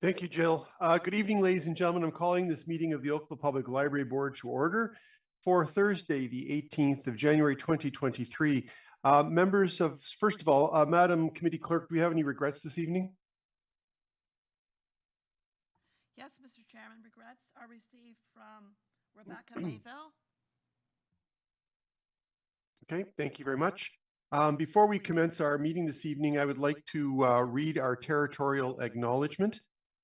Thank you, Jill. Good evening, ladies and gentlemen. I'm calling this meeting of the Oakville Public Library Board to order for Thursday, the 18th of January, 2023. Members of, first of all, Madam Committee Clerk, do we have any regrets this evening? Yes, Mr. Chairman, regrets are received from Rebecca Mayville. Okay, thank you very much. Before we commence our meeting this evening, I would like to read our territorial acknowledgement.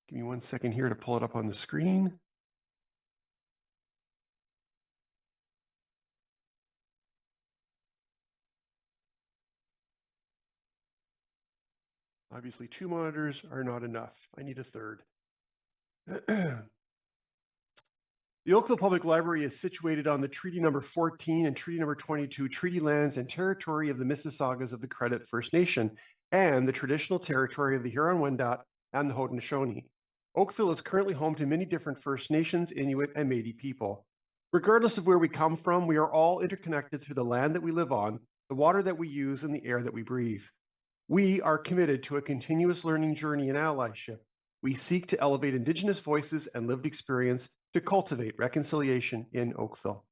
Give me 1 second here to pull it up on the screen. Obviously, 2 monitors are not enough. I need a third. The Oakville Public Library is situated on the Treaty Number 14 and Treaty Number 22 treaty lands and territory of the Mississaugas of the Credit First Nation and the traditional territory of the Huron-Wendat and the Haudenosaunee. Oakville is currently home to many different First Nations, Inuit, and Métis people. Regardless of where we come from, we are all interconnected through the land that we live on, the water that we use, and the air that we breathe. We are committed to a continuous learning journey in allyship. We seek to elevate Indigenous voices and lived experience to cultivate reconciliation in Oakville.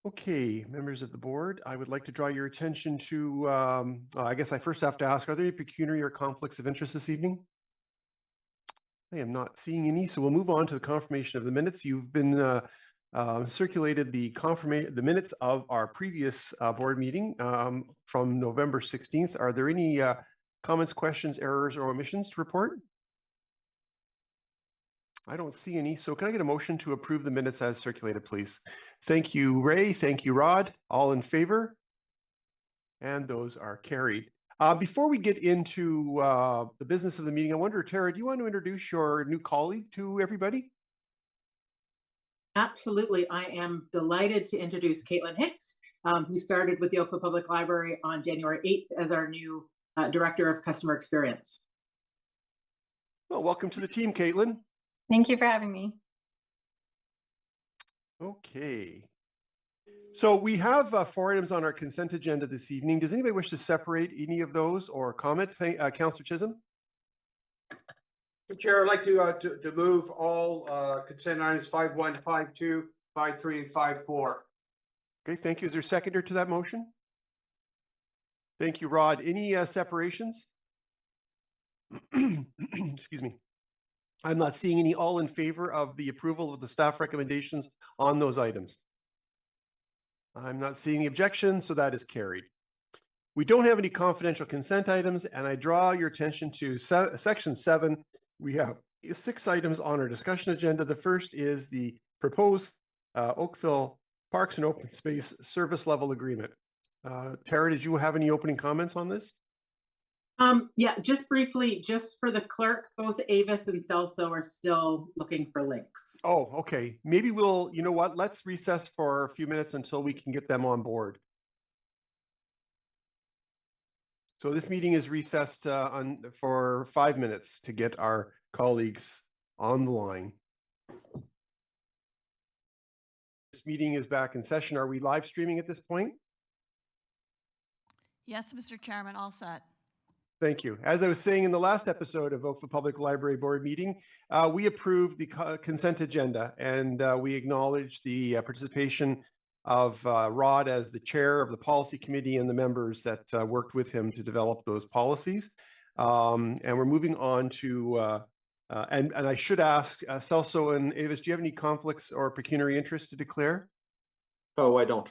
Okay, members of the board, I would like to draw your attention to, I guess I first have to ask, are there any pecuniary or conflicts of interest this evening? I am not seeing any, so we'll move on to the confirmation of the minutes. You've been circulated the minutes of our previous board meeting from November 16th. Are there any comments, questions, errors, or omissions to report? I don't see any, so can I get a motion to approve the minutes as circulated, please? Thank you, Ray. Thank you, Rod. All in favor? And those are carried. Before we get into the business of the meeting, I wonder, Tara, do you want to introduce your new colleague to everybody? Absolutely. I am delighted to introduce Caitlin Hicks, who started with the Oakville Public Library on January 8th as our new Director of Customer Experience. Well, welcome to the team, Caitlin. Thank you for having me. Okay. So we have 4 items on our consent agenda this evening. Does anybody wish to separate any of those or comment? Councillor Chisholm? Chair, I'd like to move all consent items 5.1, 5.2, 5.3, and 5.4. Okay, thank you. Is there a seconder to that motion? Thank you, Rod. Any separations? Excuse me. I'm not seeing any. All in favor of the approval of the staff recommendations on those items? I'm not seeing any objections, so that is carried. We don't have any confidential consent items, and I draw your attention to section 7. We have 6 items on our discussion agenda. The first is the proposed Oakville Parks and Open Space Service Level Agreement. Tara, did you have any opening comments on this? Yeah, just briefly, just for the clerk, both Avis and Celso are still looking for links. Oh, okay. Maybe we'll, you know what, let's recess for a few minutes until we can get them on board. So this meeting is recessed for 5 minutes to get our colleagues on the line. This meeting is back in session. Are we live streaming at this point? Yes, Mr. Chairman, all set. Thank you. As I was saying in the last episode of Oakville Public Library Board meeting, we approved the consent agenda, and we acknowledge the participation of Rod as the chair of the policy committee and the members that worked with him to develop those policies. And we're moving on to, and I should ask Celso and Avis, do you have any conflicts or pecuniary interests to declare? Oh, I don't.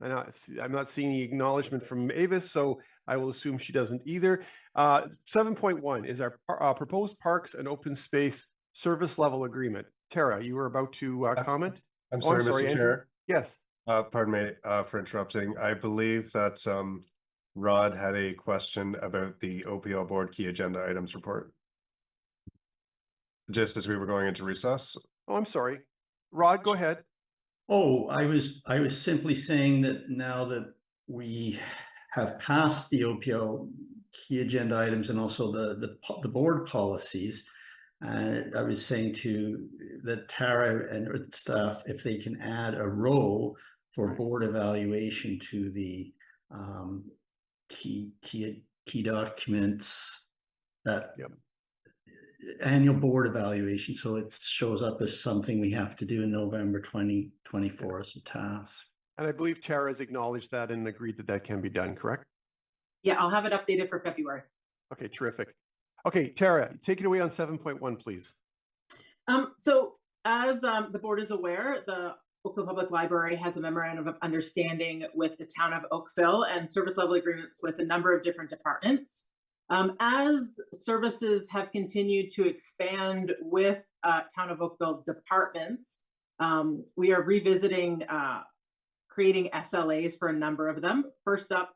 I'm not seeing any acknowledgement from Avis, so I will assume she doesn't either. 7.1 is our proposed parks and open space service level agreement. Tara, you were about to comment? I'm sorry, Mr. Andrew? Chair. Yes. Pardon me for interrupting. I believe that Rod had a question about the OPL board key agenda items report. Just as we were going into recess. Oh, I'm sorry. Rod, go ahead. Oh, I was simply saying that now that we have passed the OPL key agenda items and also the board policies, I was saying to the Tara and staff if they can add a row for board evaluation to the key documents that Yep. annual board evaluation. So it shows up as something we have to do in November 2024 as a task. And I believe Tara has acknowledged that and agreed that that can be done, correct? Yeah, I'll have it updated for February. Okay, terrific. Okay, Tara, take it away on 7.1, please. So as the board is aware, the Oakville Public Library has a memorandum of understanding with the town of Oakville and service level agreements with a number of different departments. As services have continued to expand with town of Oakville departments, we are revisiting creating SLAs for a number of them. First up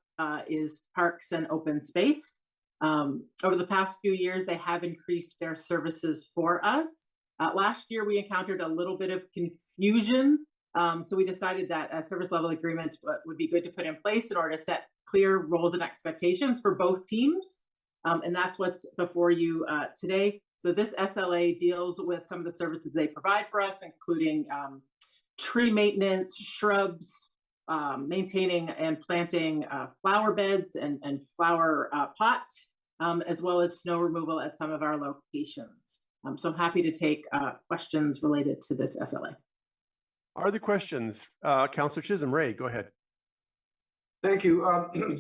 is Parks and Open Space. Over the past few years, they have increased their services for us. Last year, we encountered a little bit of confusion. So we decided that a service level agreement would be good to put in place in order to set clear roles and expectations for both teams. And that's what's before you today. So this SLA deals with some of the services they provide for us, including tree maintenance, shrubs, maintaining and planting flower beds and flower pots, as well as snow removal at some of our locations. So I'm happy to take questions related to this SLA. Are there questions? Councillor Chisholm, Ray, go ahead. Thank you.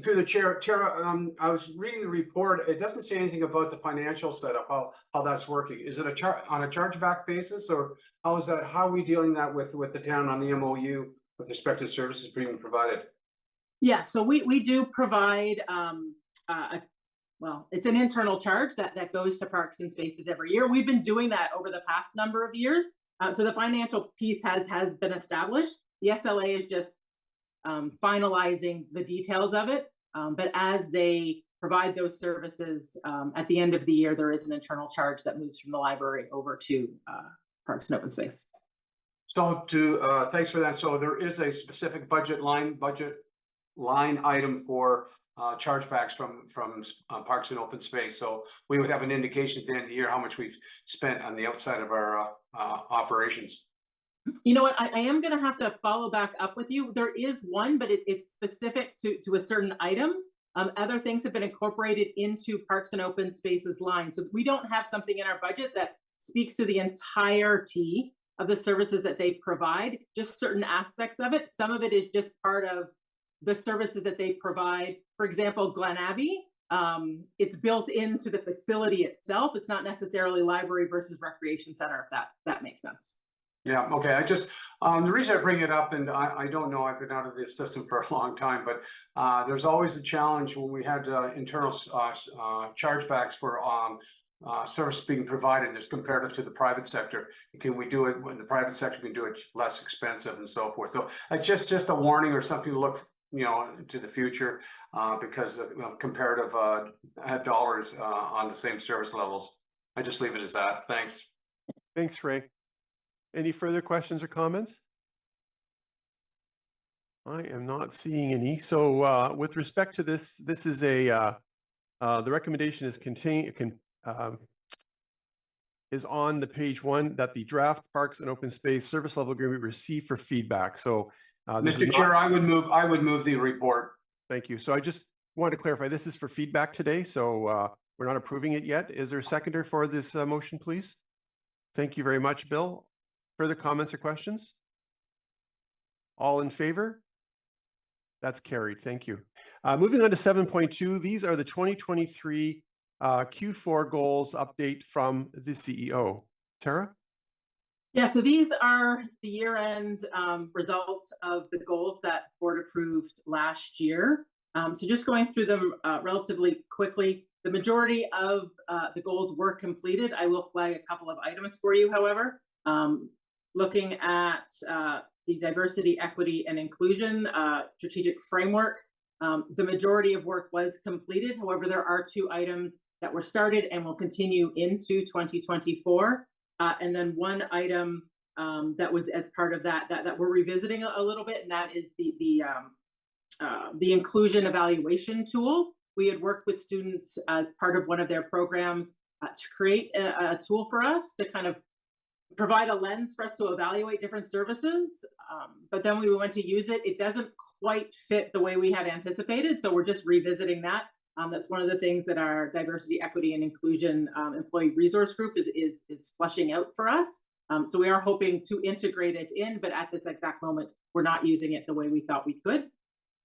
Through the chair, Tara, I was reading the report. It doesn't say anything about the financial setup, how that's working. Is it on a chargeback basis, or how is that? How are we dealing that with the town on the MOU with respect to services being provided? Yeah, so we do provide well, it's an internal charge that goes to Parks and Spaces every year. We've been doing that over the past number of years. So the financial piece has been established. The SLA is just finalizing the details of it. But as they provide those services at the end of the year, there is an internal charge that moves from the library over to Parks and Open Space. So thanks for that. So there is a specific budget line item for chargebacks from Parks and Open Space. So we would have an indication at the end of the year how much we've spent on the outside of our operations. You know what, I am going to have to follow back up with you. There is one, but it's specific to a certain item. Other things have been incorporated into Parks and Open Spaces line. So we don't have something in our budget that speaks to the entirety of the services that they provide, just certain aspects of it. Some of it is just part of the services that they provide. For example, Glen Abbey, it's built into the facility itself. It's not necessarily library versus recreation center, if that makes sense. Yeah, okay. I just, the reason I bring it up, and I don't know, I've been out of this system for a long time, but there's always a challenge when we had internal chargebacks for service being provided as comparative to the private sector. Can we do it when the private sector can do it less expensive and so forth? So it's just a warning or something to look, to the future because of comparative dollars on the same service levels. I just leave it as that. Thanks. Thanks, Ray. Any further questions or comments? I am not seeing any. So with respect to this, this is the recommendation is on the page 1 that the draft Parks and Open Space service level agreement received for feedback. So Mr. Chair, I would move the report. Thank you. So I just wanted to clarify, this is for feedback today, so we're not approving it yet. Is there a seconder for this motion, please? Thank you very much, Bill. Further comments or questions? All in favor? That's carried. Thank you. Moving on to 7.2, these are the 2023 Q4 goals update from the CEO. Tara? Yeah, so these are the year-end results of the goals that board approved last year. So just going through them relatively quickly, the majority of the goals were completed. I will flag a couple of items for you, however. Looking at the diversity, equity, and inclusion strategic framework, the majority of work was completed. However, there are 2 items that were started and will continue into 2024. And then one item that was as part of that we're revisiting a little bit, and that is the inclusion evaluation tool. We had worked with students as part of one of their programs to create a tool for us to kind of provide a lens for us to evaluate different services. But then we went to use it. It doesn't quite fit the way we had anticipated. So we're just revisiting that. That's one of the things that our diversity, equity, and inclusion employee resource group is fleshing out for us. So we are hoping to integrate it in, but at this exact moment, we're not using it the way we thought we could.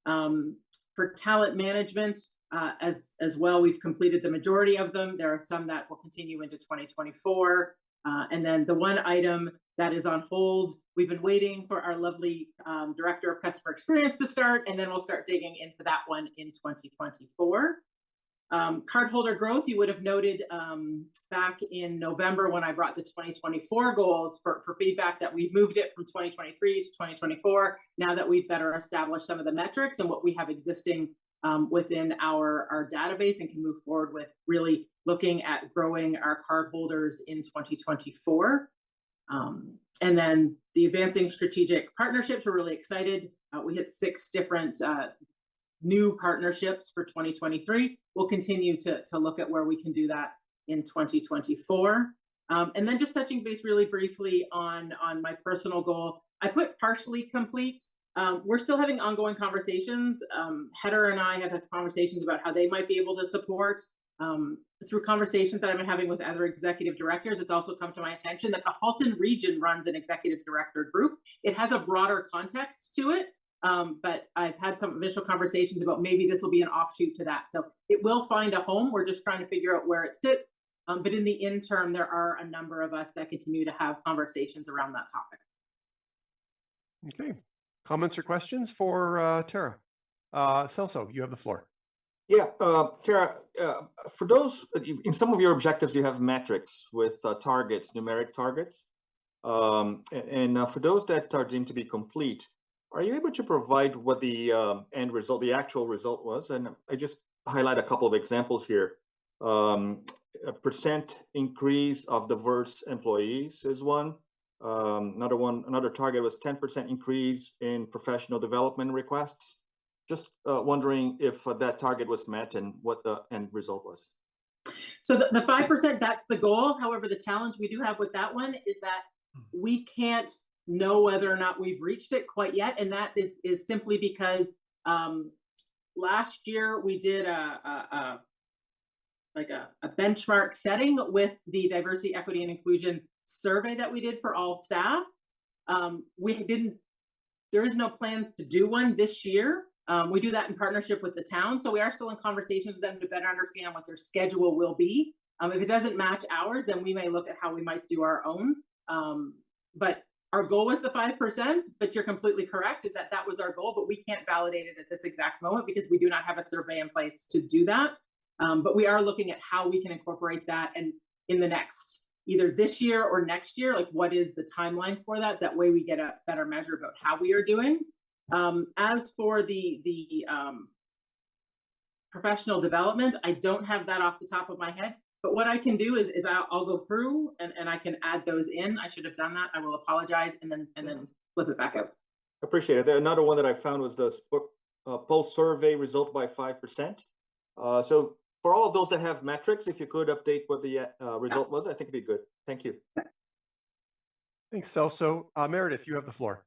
For talent management, as well, we've completed the majority of them. There are some that will continue into 2024. And then the one item that is on hold, we've been waiting for our lovely Director of Customer Experience to start, and then we'll start digging into that one in 2024. Cardholder growth, you would have noted back in November when I brought the 2024 goals for feedback that we've moved it from 2023 to 2024, now that we've better established some of the metrics and what we have existing within our database, and can move forward with really looking at growing our cardholders in 2024. And then the advancing strategic partnerships, we're really excited. We hit 6 different new partnerships for 2023. We'll continue to look at where we can do that in 2024. And then just touching base really briefly on my personal goal, I put partially complete. We're still having ongoing conversations. Heather and I have had conversations about how they might be able to support. Through conversations that I've been having with other executive directors, it's also come to my attention that the Halton region runs an executive director group. It has a broader context to it, but I've had some initial conversations about maybe this will be an offshoot to that. So it will find a home. We're just trying to figure out where it sits. But in the interim, there are a number of us that continue to have conversations around that topic. Okay. Comments or questions for Tara? Celso, you have the floor. Yeah, Tara, for those, in some of your objectives, you have metrics with targets, numeric targets. And for those that are deemed to be complete, are you able to provide what the end result, the actual result was? And I just highlight a couple of examples here. A percent increase of diverse employees is one. Another target was 10% increase in professional development requests. Just wondering if that target was met and what the end result was. So the 5%, that's the goal. However, the challenge we do have with that one is that we can't know whether or not we've reached it quite yet. And that is simply because last year we did a benchmark setting with the diversity, equity, and inclusion survey that we did for all staff. There is no plans to do one this year. We do that in partnership with the town. So we are still in conversations with them to better understand what their schedule will be. If it doesn't match ours, then we may look at how we might do our own. But our goal was the 5%, but you're completely correct, is that was our goal, but we can't validate it at this exact moment because we do not have a survey in place to do that. But we are looking at how we can incorporate that, and in the next, either this year or next year, like what is the timeline for that? That way we get a better measure about how we are doing. As for the professional development, I don't have that off the top of my head, but what I can do is I'll go through and I can add those in. I should have done that. I will apologize and then flip it back up. Appreciate it. Another one that I found was the post survey result by 5%. So for all of those that have metrics, if you could update what the result was, I think it'd be good. Thank you. Thanks, Celso. Meredith, you have the floor.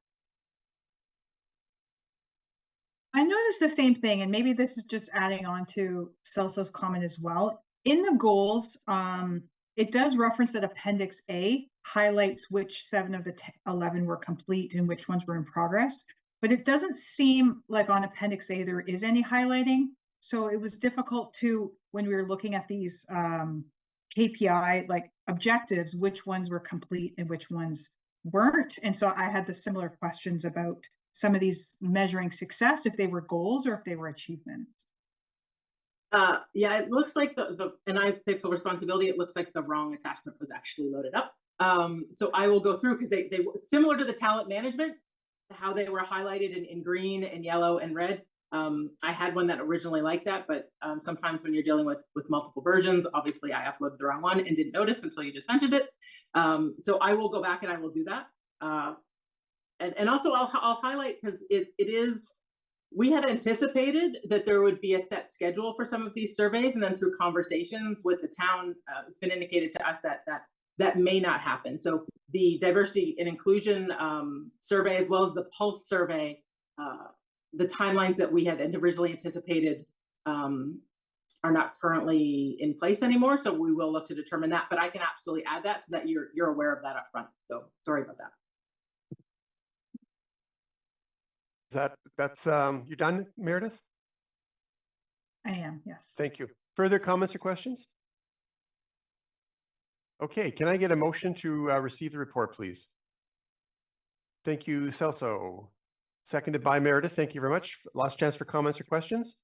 I noticed the same thing, and maybe this is just adding on to Celso's comment as well. In the goals, it does reference that Appendix A highlights which 7 of the 11 were complete and which ones were in progress, but it doesn't seem like on Appendix A there is any highlighting. So it was difficult to, when we were looking at these KPI like objectives, which ones were complete and which ones weren't. And so I had the similar questions about some of these measuring success, if they were goals or if they were achievements. Yeah, it looks like and I take full responsibility, it looks like the wrong attachment was actually loaded up. So I will go through, because they similar to the talent management, how they were highlighted in green and yellow and red. I had one that originally liked that, but sometimes when you're dealing with multiple versions, obviously I uploaded the wrong one and didn't notice until you just mentioned it. So I will go back and I will do that. And also I'll highlight, because it is, we had anticipated that there would be a set schedule for some of these surveys, and then through conversations with the town, it's been indicated to us that may not happen. So the diversity and inclusion survey, as well as the pulse survey, the timelines that we had originally anticipated are not currently in place anymore. So we will look to determine that, but I can absolutely add that so that you're aware of that up front. So sorry about that. That's you done, Meredith? I am, yes. Thank you. Further comments or questions? Okay, can I get a motion to receive the report, please? Thank you, Celso. Seconded by Meredith. Thank you very much. Last chance for comments or questions.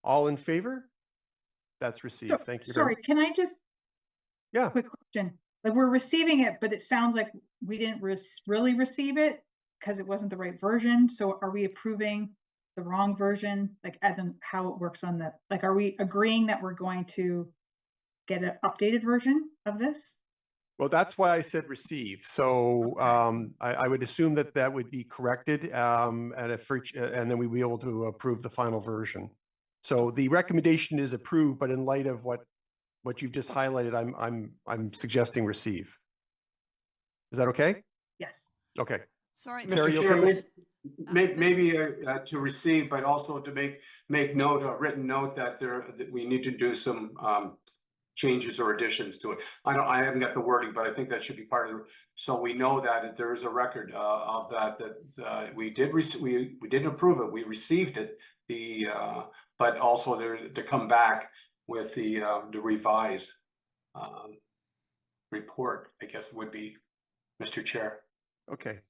All in favor? That's received. Thank you very Sorry, much. can I just, Yeah. quick question? Like, we're receiving it, but it sounds like we didn't really receive it because it wasn't the right version. So are we approving the wrong version? Like, as in how it works on the, like, are we agreeing that we're going to get an updated version of this? Well, that's why I said receive. So Okay. I would assume that that would be corrected, and then we'd be able to approve the final version. So the recommendation is approved, but in light of what you've just highlighted, I'm suggesting receive. Is that okay? Yes. Okay. Sorry. Terry, Mr. you Chair, okay? maybe to receive, but also to make note, a written note that we need to do some changes or additions to it. I haven't got the wording, but I think that should be part of it. So we know that there is a record of that we didn't approve it. We received it. But also to come back with the revised report, I guess it would be, Mr. Chair. Okay.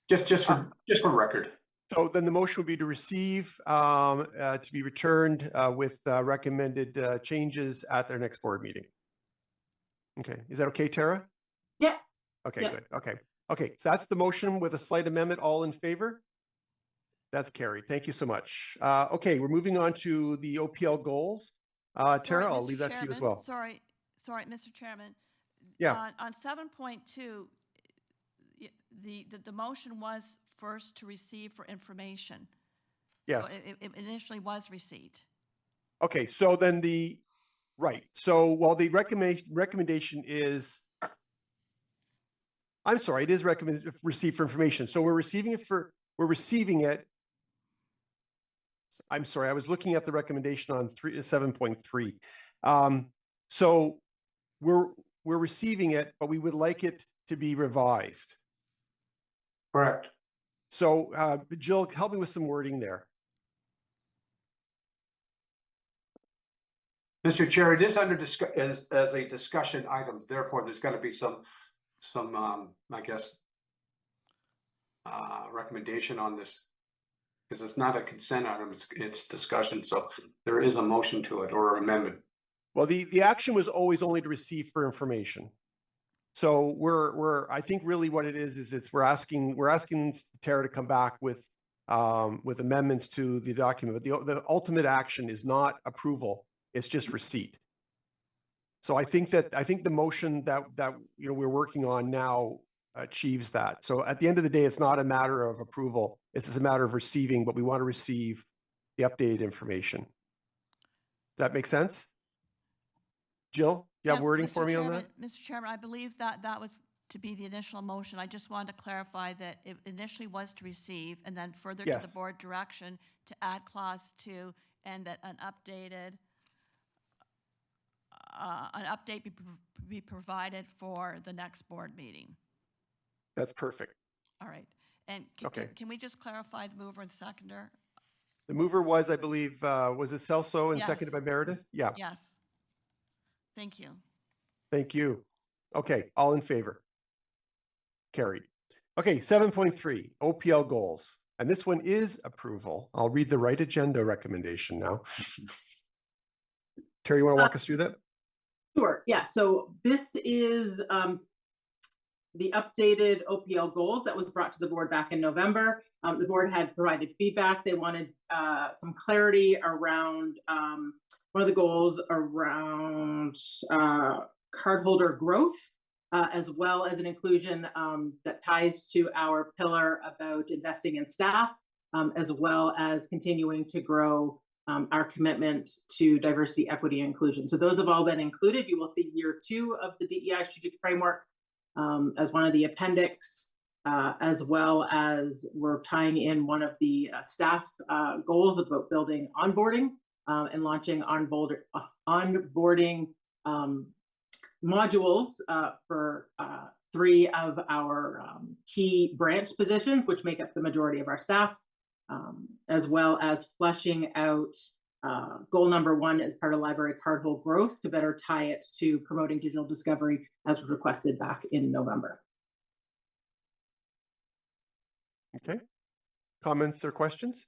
Just for record. So then the motion would be to receive, to be returned with recommended changes at their next board meeting. Okay, is that okay, Tara? Yeah. Okay, Yeah. good. Okay, so that's the motion with a slight amendment. All in favor? That's carried. Thank you so much. Okay, we're moving on to the OPL goals. Tara, I'll leave that to you as well. Sorry, Mr. Chairman. Yeah. On 7.2, the motion was first to receive for information. Yes. So it initially was received. Okay, so then right. So while the recommendation is, I'm sorry, it is recommended receive for information. So we're receiving it. I'm sorry, I was looking at the recommendation on 7.3. So we're receiving it, but we would like it to be revised. Correct. So Jill, help me with some wording there. Mr. Chair, it is under as a discussion item. Therefore, there's got to be some I guess recommendation on this, because it's not a consent item. It's discussion. So there is a motion to it or amendment. Well, the action was always only to receive for information. So I think really what it is we're asking Tara to come back with amendments to the document, but the ultimate action is not approval. It's just receipt. So I think the motion that we're working on now achieves that. So at the end of the day, it's not a matter of approval. It's just a matter of receiving, but we want to receive the updated information. Does that make sense? Jill, you have wording for me on that? Mr. Chairman, I believe that was to be the initial motion. I just wanted to clarify that it initially was to receive, and then further to the board direction to add clause 2, and that an update be provided for the next board meeting. That's perfect. All right. And can we just clarify the mover and seconder? The mover was, I believe, was it Celso and seconded by Meredith? Yeah. Yes. Thank you. Thank you. Okay, all in favor? Carried. Okay, 7.3, OPL goals. And this one is approval. I'll read the right agenda recommendation now. Terry, you want to walk us through that? Sure. Yeah. So this is the updated OPL goals that was brought to the board back in November. The board had provided feedback. They wanted some clarity around one of the goals around cardholder growth, as well as an inclusion that ties to our pillar about investing in staff, as well as continuing to grow our commitment to diversity, equity, and inclusion. So those have all been included. You will see year 2 of the DEI strategic framework as one of the appendix, as well as we're tying in one of the staff goals about building onboarding and launching onboarding modules for 3 of our key branch positions, which make up the majority of our staff, as well as fleshing out goal number 1 as part of library cardholder growth to better tie it to promoting digital discovery as requested back in November. Okay. Comments or questions?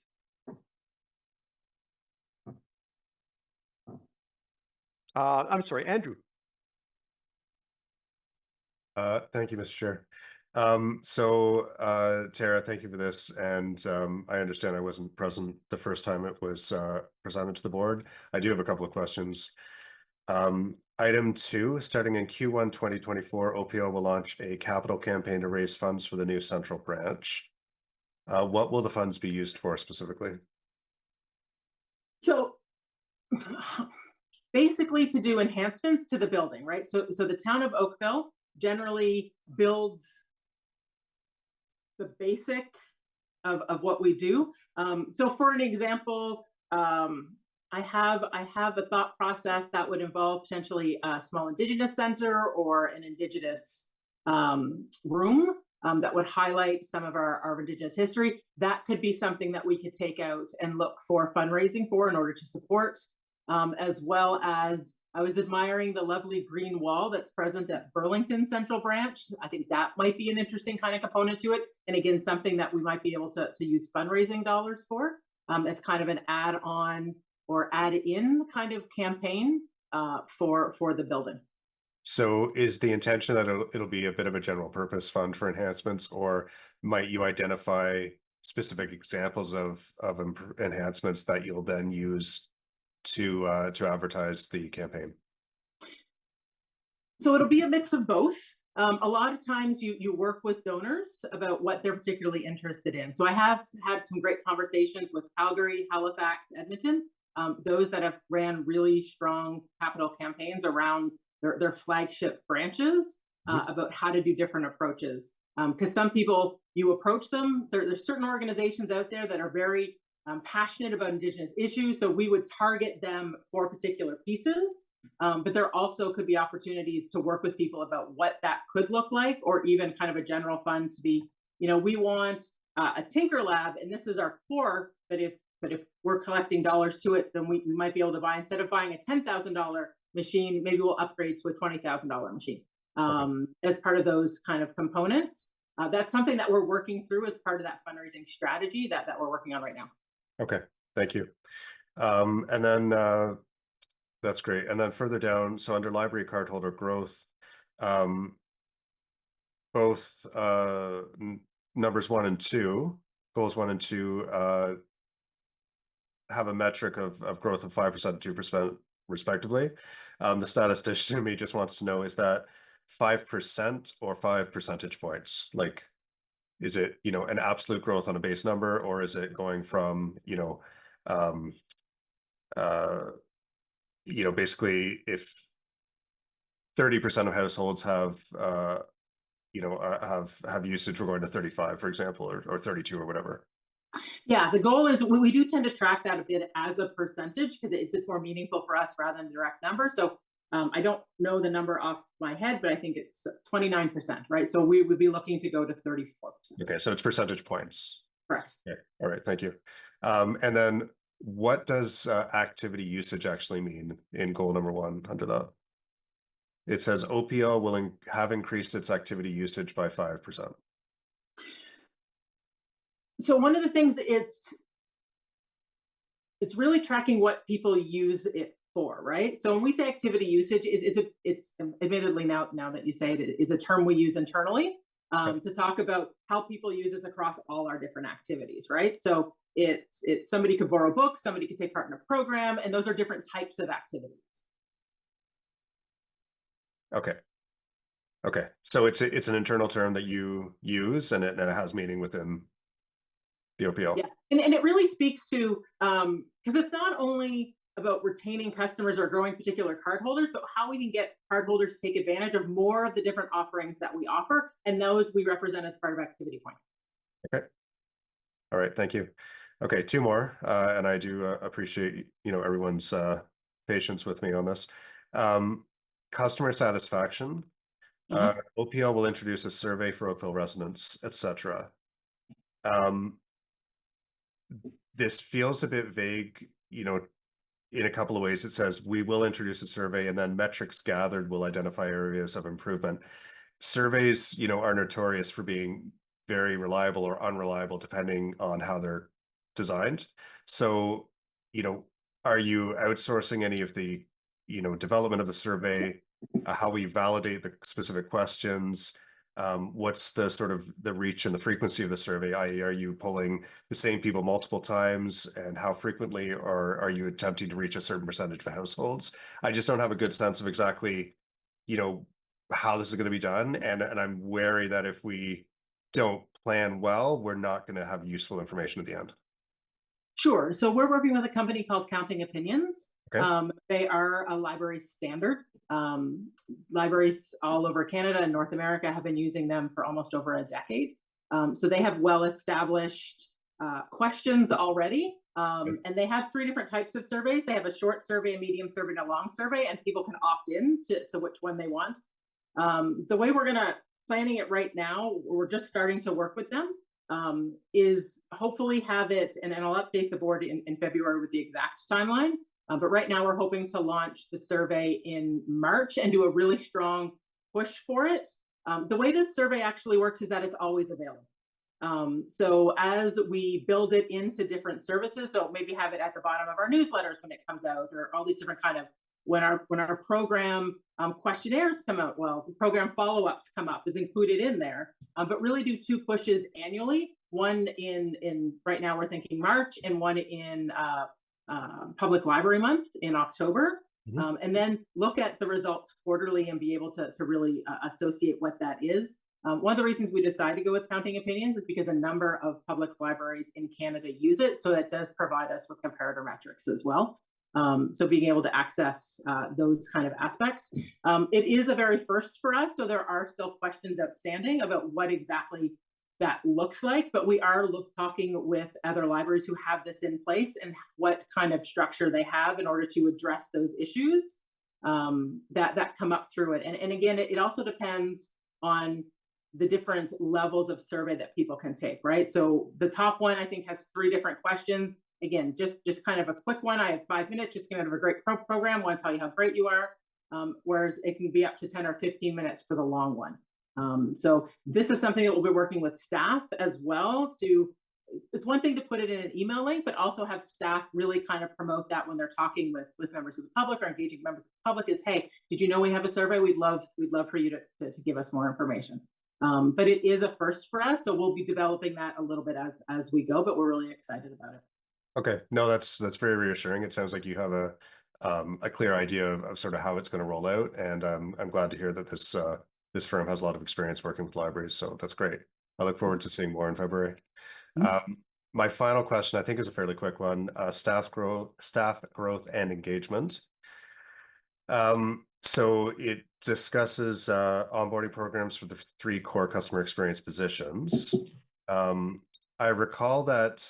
I'm sorry, Andrew. Thank you, Mr. Chair. Tara, thank you for this. And I understand I wasn't present the first time it was presented to the board. I do have a couple of questions. Item 2, starting in Q1 2024, OPO will launch a capital campaign to raise funds for the new central branch. What will the funds be used for specifically? So basically to do enhancements to the building, right? So the town of Oakville generally builds the basic of what we do. So for an example, I have a thought process that would involve potentially a small Indigenous center or an Indigenous room that would highlight some of our Indigenous history. That could be something that we could take out and look for fundraising for in order to support, as well as I was admiring the lovely green wall that's present at Burlington Central Branch. I think that might be an interesting kind of component to it. And again, something that we might be able to use fundraising dollars for as kind of an add-on or add-in kind of campaign for the building. So is the intention that it'll be a bit of a general purpose fund for enhancements, or might you identify specific examples of enhancements that you'll then use to advertise the campaign? So it'll be a mix of both. A lot of times you work with donors about what they're particularly interested in. So I have had some great conversations with Calgary, Halifax, Edmonton, those that have ran really strong capital campaigns around their flagship branches about how to do different approaches. Because some people, you approach them, there's certain organizations out there that are very passionate about Indigenous issues, so we would target them for particular pieces. But there also could be opportunities to work with people about what that could look like, or even kind of a general fund to be, we want a Tinker Lab, and this is our core. But if we're collecting dollars to it, then we might be able to buy, instead of buying a $10,000 machine, maybe we'll upgrade to a $20,000 machine as part of those kind of components. That's something that we're working through as part of that fundraising strategy that we're working on right now. Okay, thank you. And then that's great. And then further down, so under library cardholder growth, both numbers 1 and 2, goals 1 and 2, have a metric of growth of 5% and 2% respectively. The statistician in me just wants to know, is that 5% or 5 percentage points? Like, is it, an absolute growth on a base number, or is it going from, basically if 30% of households have usage, we're going to 35, for example, or 32 or whatever? Yeah, the goal is we do tend to track that a bit as a percentage because it's just more meaningful for us rather than a direct number. So I don't know the number off my head, but I think it's 29%, right? So we would be looking to go to 34%. Okay, so it's percentage points. Correct. Okay. All right, thank you. And then what does activity usage actually mean in goal number 1 under that? It says OPL will have increased its activity usage by 5%. So one of the things, it's really tracking what people use it for, right? So when we say activity usage, it's admittedly now that you say it, is a term we use internally to talk about how people use this across all our different activities, right? So it's somebody could borrow books, somebody could take part in a program, and those are different types of activities. Okay. So it's an internal term that you use, and it has meaning within the OPL. Yeah, and it really speaks to, because it's not only about retaining customers or growing particular cardholders, but how we can get cardholders to take advantage of more of the different offerings that we offer, and those we represent as part of Activity Point. Okay. All right, thank you. Okay, two more, and I do appreciate, everyone's patience with me on this. Customer satisfaction. OPL will introduce a survey for Oakville residents, etc. This feels a bit vague, in a couple of ways. It says we will introduce a survey and then metrics gathered will identify areas of improvement. Surveys, are notorious for being very reliable or unreliable depending on how they're designed. So, are you outsourcing any of the, development of the survey, how we validate the specific questions? What's the sort of the reach and the frequency of the survey? I.e., are you polling the same people multiple times, and how frequently, or are you attempting to reach a certain percentage of households? I just don't have a good sense of exactly, how this is going to be done, and I'm wary that if we don't plan well, we're not going to have useful information at the end. Sure. So we're working with a company called Counting Opinions. Okay. They are a library standard. Libraries all over Canada and North America have been using them for almost over a decade. So they have well-established questions already. And they have 3 different types of surveys. They have a short survey, a medium survey, and a long survey, and people can opt in to which one they want. The way we're planning it right now, we're just starting to work with them, is hopefully have it, and I'll update the board in February with the exact timeline. But right now we're hoping to launch the survey in March and do a really strong push for it. The way this survey actually works is that it's always available. So as we build it into different services, so maybe have it at the bottom of our newsletters when it comes out, or all these different kind of, when our program questionnaires come out, well, the program follow-ups come up, is included in there, but really do 2 pushes annually. One in right now we're thinking March, and one in Public Library Month in October. And then look at the results quarterly and be able to really associate what that is. One of the reasons we decided to go with Counting Opinions is because a number of public libraries in Canada use it. So that does provide us with comparator metrics as well. So being able to access those kind of aspects. It is a very first for us. So there are still questions outstanding about what exactly that looks like, but we are talking with other libraries who have this in place and what kind of structure they have in order to address those issues that come up through it. And again, it also depends on the different levels of survey that people can take, right? So the top one, I think, has 3 different questions. Again, just kind of a quick one. I have 5 minutes, just kind of a great program. Want to tell you how great you are. Whereas it can be up to 10 or 15 minutes for the long one. So this is something that we'll be working with staff as well to, it's one thing to put it in an email link, but also have staff really kind of promote that when they're talking with members of the public or engaging members of the public is, hey, did you know we have a survey? We'd love for you to give us more information. But it is a first for us. So we'll be developing that a little bit as we go, but we're really excited about it. Okay, no, that's very reassuring. It sounds like you have a clear idea of sort of how it's going to roll out, and I'm glad to hear that this firm has a lot of experience working with libraries, so that's great. I look forward to seeing more in February. My final question, I think, is a fairly quick one. Staff growth and engagement. So it discusses onboarding programs for the 3 core customer experience positions. I recall that,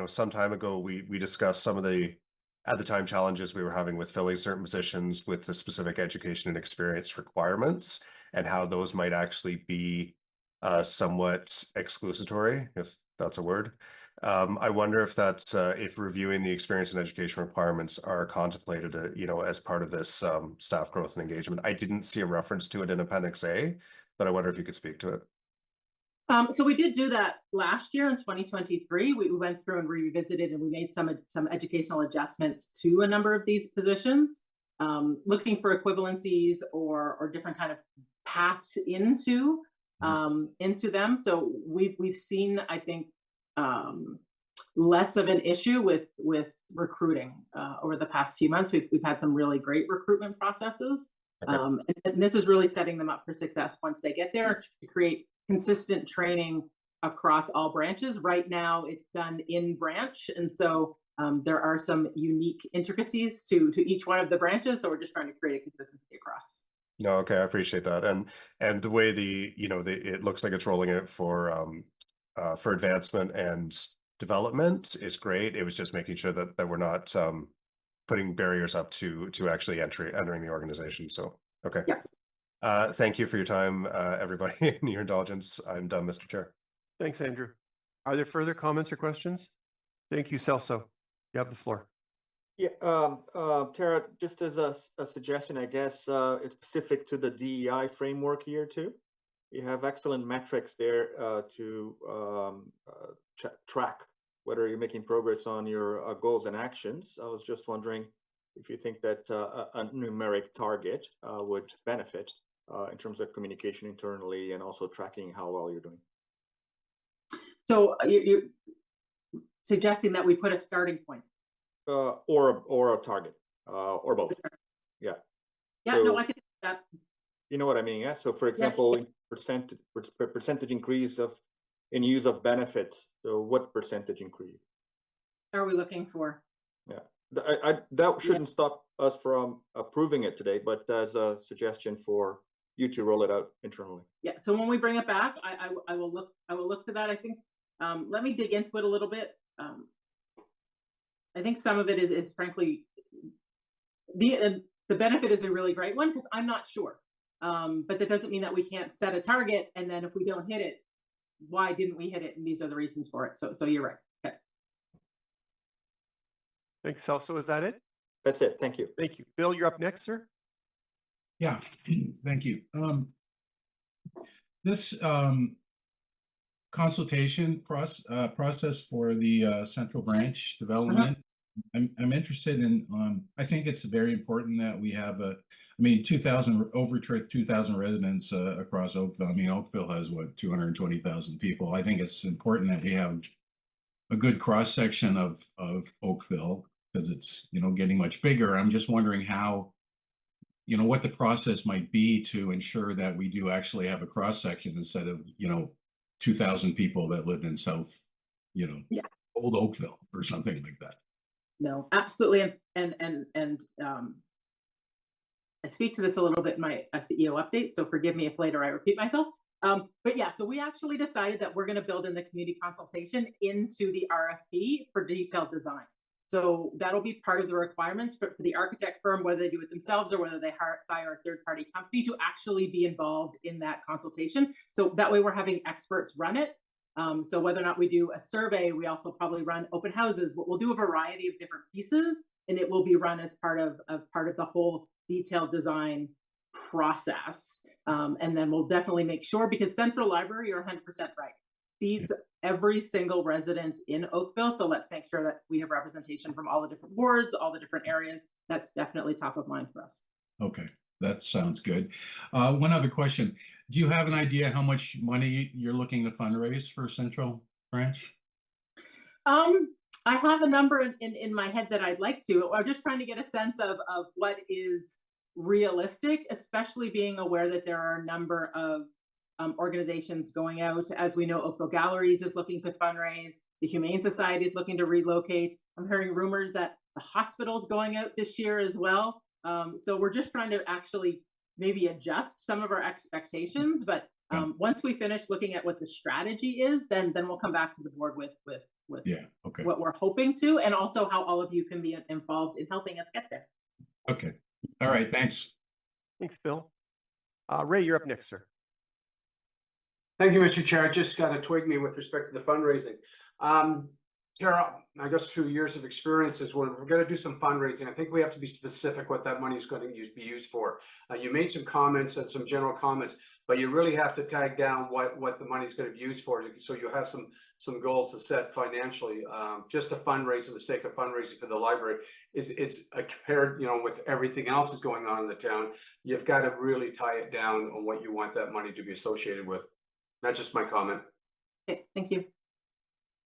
some time ago we discussed some of the, at the time, challenges we were having with filling certain positions with the specific education and experience requirements, and how those might actually be somewhat exclusatory, if that's a word. I wonder if that's if reviewing the experience and education requirements are contemplated, as part of this staff growth and engagement. I didn't see a reference to it in Appendix A, but I wonder if you could speak to it. So we did do that last year in 2023. We went through and revisited, and we made some educational adjustments to a number of these positions, looking for equivalencies or different kind of paths into them. So we've seen, I think, less of an issue with recruiting over the past few months. We've had some really great recruitment processes, and this is really setting them up for success once they get there, to create consistent training across all branches. Right now, it's done in branch, and so there are some unique intricacies to each one of the branches. So we're just trying to create a consistency across. No, okay, I appreciate that, and the way it looks like it's rolling out for advancement and development is great. It was just making sure that we're not putting barriers up to actually entering the organization. So, okay. Yeah. Thank you for your time, everybody, and your indulgence. I'm done, Mr. Chair. Thanks, Andrew. Are there further comments or questions? Thank you, Celso. You have the floor. Yeah, Tara, just as a suggestion, I guess it's specific to the DEI framework here too. You have excellent metrics there to track whether you're making progress on your goals and actions. I was just wondering if you think that a numeric target would benefit in terms of communication internally and also tracking how well you're doing. So you're suggesting that we put a starting point? Or a target, or both. Yeah. Yeah, So, no, I can do that. You know what I mean? Yeah. So, for example, percentage increase in use of benefits. So, what percentage increase are we looking for? Yeah, that shouldn't stop us from approving it today, but as a suggestion for you to roll it out internally. Yeah. So when we bring it back, I will look to that. I think. Let me dig into it a little bit. I think some of it is frankly the benefit is a really great one because I'm not sure, but that doesn't mean that we can't set a target and then if we don't hit it, why didn't we hit it? And these are the reasons for it. So you're right. Okay. Thanks, Celso. Is that it? That's it. Thank you. Thank you. Bill, you're up next, sir. Yeah, thank you. This consultation process for the central branch development, I'm interested in. I think it's very important that we have over 2,000 residents across Oakville. I mean, Oakville has what, 220,000 people. I think it's important that we have a good cross section of Oakville because it's getting much bigger. I'm just wondering how. What the process might be to ensure that we do actually have a cross section instead of 2,000 people that live in South, Old Oakville or something like that. No, absolutely, and I speak to this a little bit in my CEO update, so forgive me if later I repeat myself. But yeah, so we actually decided that we're going to build in the community consultation into the RFP for detailed design. So that'll be part of the requirements for the architect firm, whether they do it themselves or whether they hire a third-party company to actually be involved in that consultation. So that way we're having experts run it. So whether or not we do a survey, we also probably run open houses. We'll do a variety of different pieces, and it will be run as part of the whole detailed design process. And then we'll definitely make sure, because Central Library, you're 100% right, feeds every single resident in Oakville. So let's make sure that we have representation from all the different wards, all the different areas. That's definitely top of mind for us. Okay, that sounds good. One other question. Do you have an idea how much money you're looking to fundraise for Central Branch? I have a number in my head that I'd like to. I'm just trying to get a sense of what is realistic, especially being aware that there are a number of organizations going out. As we know, Oakville Galleries is looking to fundraise. The Humane Society is looking to relocate. I'm hearing rumors that the hospital's going out this year as well. So we're just trying to actually maybe adjust some of our expectations. But once we finish looking at what the strategy is, then we'll come back to the board with what we're hoping to, and also how all of you can be involved in helping us get there. Okay. All right. Thanks. Thanks, Bill. Ray, you're up next, sir. Thank you, Mr. Chair. I just got to twig me with respect to the fundraising. Tara, I guess through years of experiences, when we're going to do some fundraising, I think we have to be specific what that money is going to be used for. You made some comments and some general comments, but you really have to tag down what the money is going to be used for, so you have some goals to set financially. Just a fundraise for the sake of fundraising for the library it's compared, with everything else that's going on in the town. You've got to really tie it down on what you want that money to be associated with. That's just my comment. Okay, thank you.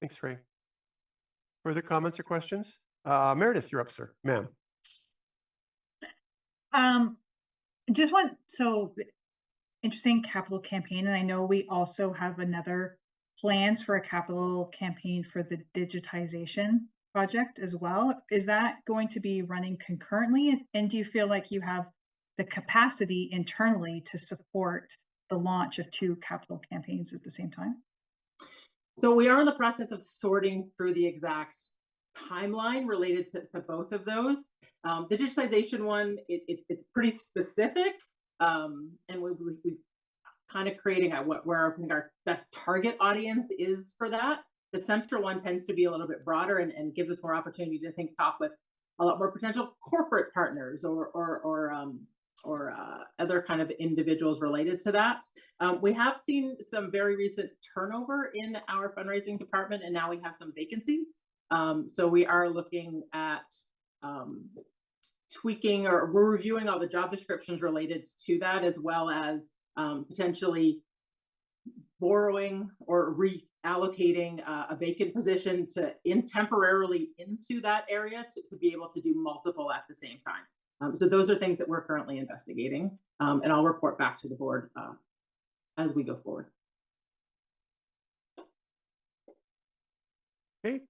Thanks, Ray. Further comments or questions? Meredith, you're up, sir. Ma'am. Interesting capital campaign, and I know we also have another plans for a capital campaign for the digitization project as well. Is that going to be running concurrently? And do you feel like you have the capacity internally to support the launch of two capital campaigns at the same time? So we are in the process of sorting through the exact timeline related to both of those. The digitization one, it's pretty specific, and we kind of creating where I think our best target audience is for that. The central one tends to be a little bit broader and gives us more opportunity to talk with a lot more potential corporate partners or other kind of individuals related to that. We have seen some very recent turnover in our fundraising department, and now we have some vacancies. So we are looking at tweaking, or we're reviewing all the job descriptions related to that, as well as potentially borrowing or reallocating a vacant position temporarily into that area to be able to do multiple at the same time. So those are things that we're currently investigating, and I'll report back to the board as we go forward. Okay,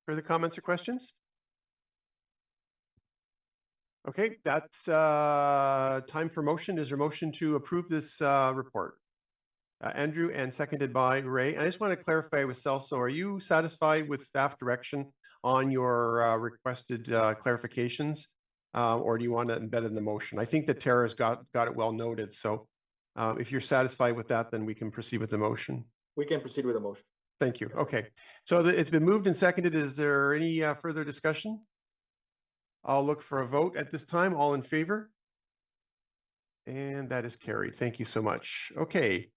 further comments or questions? Okay, that's time for motion. Is there a motion to approve this report? Andrew, and seconded by Ray. And I just want to clarify with Celso, are you satisfied with staff direction on your requested clarifications? Or do you want to embed in the motion? I think that Tara's got it well noted. So if you're satisfied with that, then we can proceed with the motion. We can proceed with the motion. Thank you. Okay, so it's been moved and seconded. Is there any further discussion? I'll look for a vote at this time. All in favor? And that is carried. Thank you so much. Okay,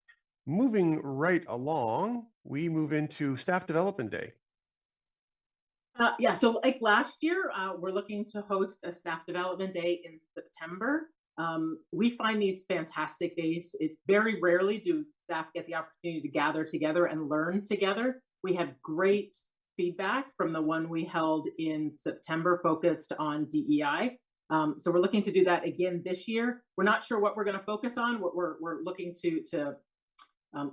moving right along, we move into Staff Development Day. Yeah, so like last year, we're looking to host a Staff Development Day in September. We find these fantastic days. It very rarely do staff get the opportunity to gather together and learn together. We had great feedback from the one we held in September focused on DEI. So we're looking to do that again this year. We're not sure what we're going to focus on. We're looking to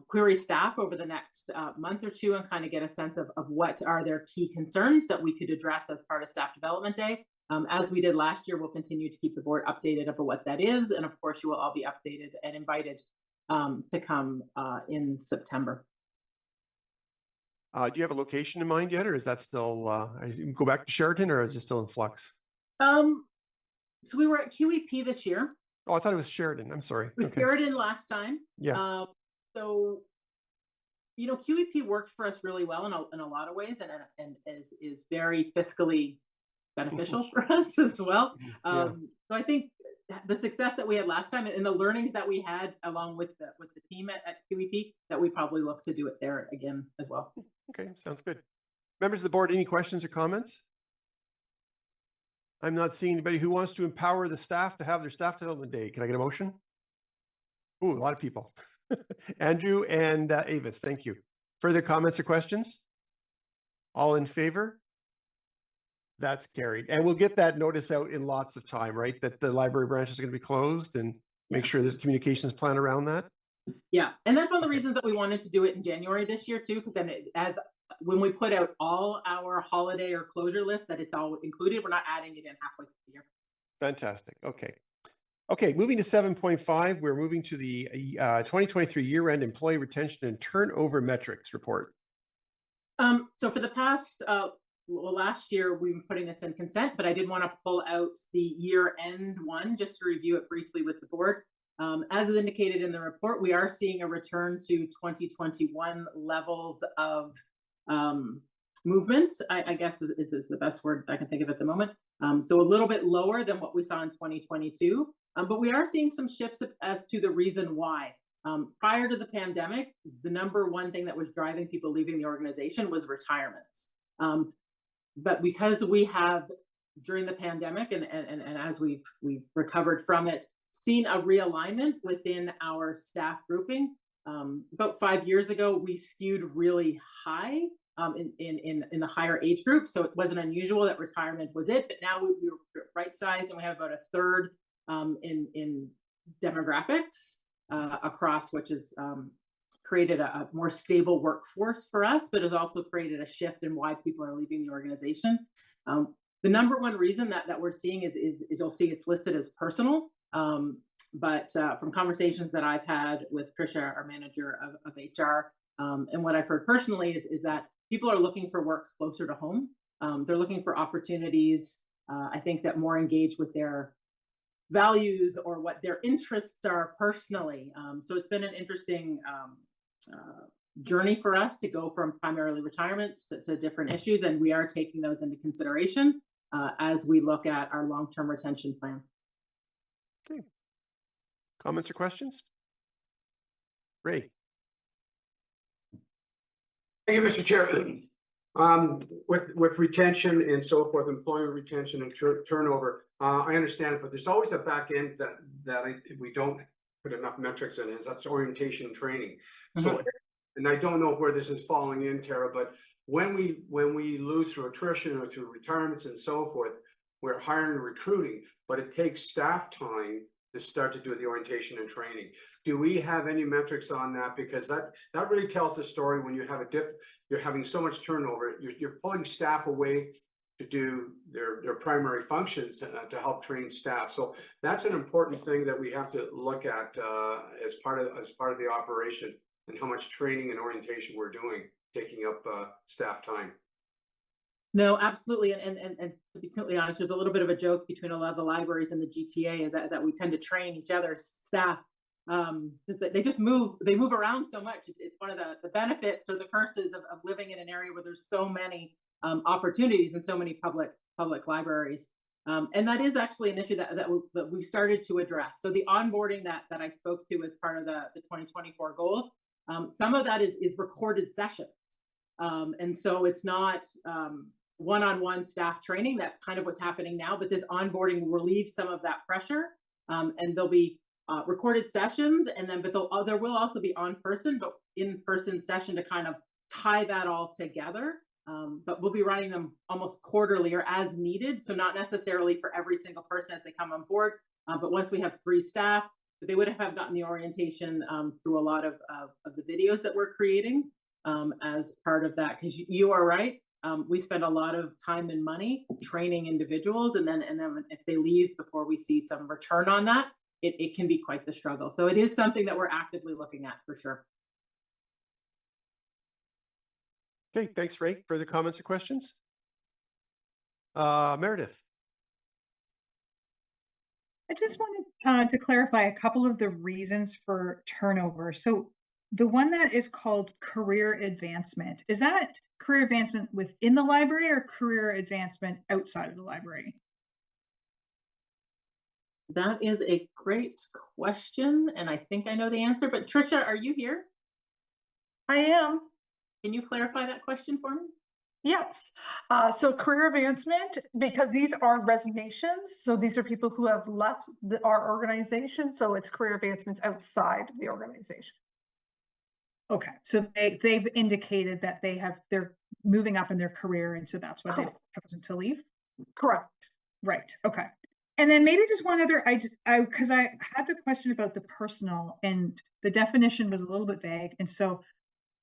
query staff over the next month or two and kind of get a sense of what are their key concerns that we could address as part of Staff Development Day. As we did last year, we'll continue to keep the board updated about what that is. And of course, you will all be updated and invited to come in September. Do you have a location in mind yet, or is that still, go back to Sheraton, or is it still in flux? So we were at QEP this year. Oh, I thought it was Sheraton. I'm sorry. We Okay. Sheraton last time. Yeah. So, you know, QEP worked for us really well in a lot of ways, and is very fiscally beneficial for us as well. Yeah. So I think the success that we had last time and the learnings that we had along with the team at QEP, that we probably look to do it there again as well. Okay, sounds good. Members of the board, any questions or comments? I'm not seeing anybody who wants to empower the staff to have their Staff Development Day. Can I get a motion? Ooh, a lot of people. Andrew and Avis, thank you. Further comments or questions? All in favor? That's carried. And we'll get that notice out in lots of time, right? That the library branches are going to be closed, and make sure there's a communications plan around that. Yeah, and that's one of the reasons that we wanted to do it in January this year too, because then when we put out all our holiday or closure list, that it's all included. We're not adding it in halfway through the year. Fantastic. Okay. Okay, moving to 7.5, we're moving to the 2023 year-end employee retention and turnover metrics report. So for the past, last year, we've been putting this in consent, but I did want to pull out the year-end one just to review it briefly with the board. As is indicated in the report, we are seeing a return to 2021 levels of movement, I guess is the best word I can think of at the moment. So a little bit lower than what we saw in 2022, but we are seeing some shifts as to the reason why. Prior to the pandemic, the number one thing that was driving people leaving the organization was retirements. But because we have, during the pandemic and as we've recovered from it, seen a realignment within our staff grouping. About 5 years ago, we skewed really high in the higher age group, so it wasn't unusual that retirement was it. But now we were right-sized, and we have about a third in demographics across, which has created a more stable workforce for us, but has also created a shift in why people are leaving the organization. The number one reason that we're seeing is you'll see it's listed as personal. But from conversations that I've had with Tricia, our manager of HR, And what I've heard personally is that people are looking for work closer to home. They're looking for opportunities, I think, that more engage with their values or what their interests are personally. So it's been an interesting journey for us to go from primarily retirements to different issues, and we are taking those into consideration as we look at our long-term retention plan. Okay. Comments or questions? Ray. Thank you, Mr. Chair. With retention and so forth, employment retention and turnover, I understand it, but there's always a back end that we don't put enough metrics in, is that's orientation and training. So, and I don't know where this is falling in, Tara, but when we lose through attrition or through retirements and so forth, we're hiring and recruiting, but it takes staff time to start to do the orientation and training. Do we have any metrics on that? Because that really tells the story when you have you're having so much turnover, you're pulling staff away to do their primary functions to help train staff. So that's an important thing that we have to look at as part of the operation, and how much training and orientation we're doing, taking up staff time. No, absolutely. And to be completely honest, there's a little bit of a joke between a lot of the libraries and the GTA that we tend to train each other's staff. They just move around so much. It's one of the benefits or the curses of living in an area where there's so many opportunities and so many public libraries. And that is actually an issue that we started to address. So the onboarding that I spoke to as part of the 2024 goals, some of that is recorded sessions. And so it's not one-on-one staff training. That's kind of what's happening now, but this onboarding will relieve some of that pressure. And there'll be recorded sessions, and then, but there will also be in-person session to kind of tie that all together. But we'll be running them almost quarterly or as needed. So not necessarily for every single person as they come on board, but once we have 3 staff, they would have gotten the orientation through a lot of the videos that we're creating as part of that. Because you are right. We spend a lot of time and money training individuals, and then if they leave before we see some return on that, it can be quite the struggle. So it is something that we're actively looking at for sure. Okay, thanks, Ray. Further comments or questions? Meredith. I just wanted to clarify a couple of the reasons for turnover. So the one that is called career advancement, is that career advancement within the library or career advancement outside of the library? That is a great question, and I think I know the answer, but Tricia, are you here? I am. Can you clarify that question for me? Yes. So career advancement, because these are resignations. So these are people who have left our organization. So it's career advancements outside the organization. Okay, so they've indicated that they're moving up in their career, and so that's why they've chosen to leave? Correct. Right, okay. And then maybe just one other, because I had the question about the personal, and the definition was a little bit vague. And so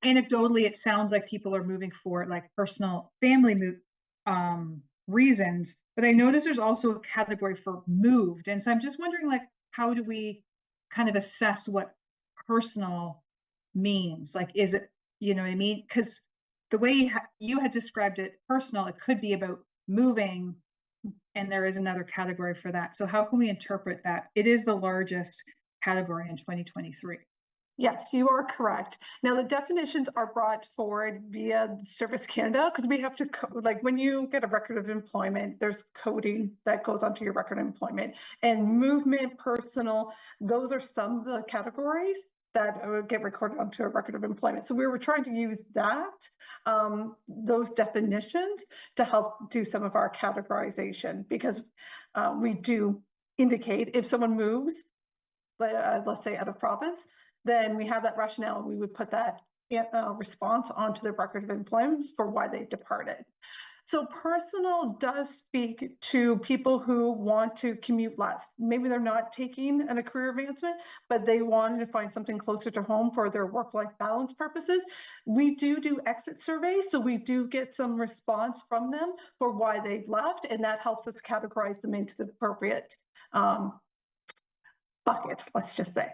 anecdotally, it sounds like people are moving for like personal family reasons, but I noticed there's also a category for moved. And so I'm just wondering, like, how do we kind of assess what personal means? Like, is it, you know what I mean? Because the way you had described it, personal, it could be about moving, and there is another category for that. So how can we interpret that? It is the largest category in 2023. Yes, you are correct. Now the definitions are brought forward via Service Canada, because we have to like when you get a record of employment, there's coding that goes onto your record of employment, and movement, personal, those are some of the categories that get recorded onto a record of employment. So we were trying to use those definitions to help do some of our categorization, because we do indicate if someone moves, let's say out of province, then we have that rationale, and we would put that response onto the record of employment for why they departed. So personal does speak to people who want to commute less. Maybe they're not taking a career advancement, but they wanted to find something closer to home for their work-life balance purposes. We do exit surveys, so we do get some response from them for why they've left, and that helps us categorize them into the appropriate buckets, let's just say.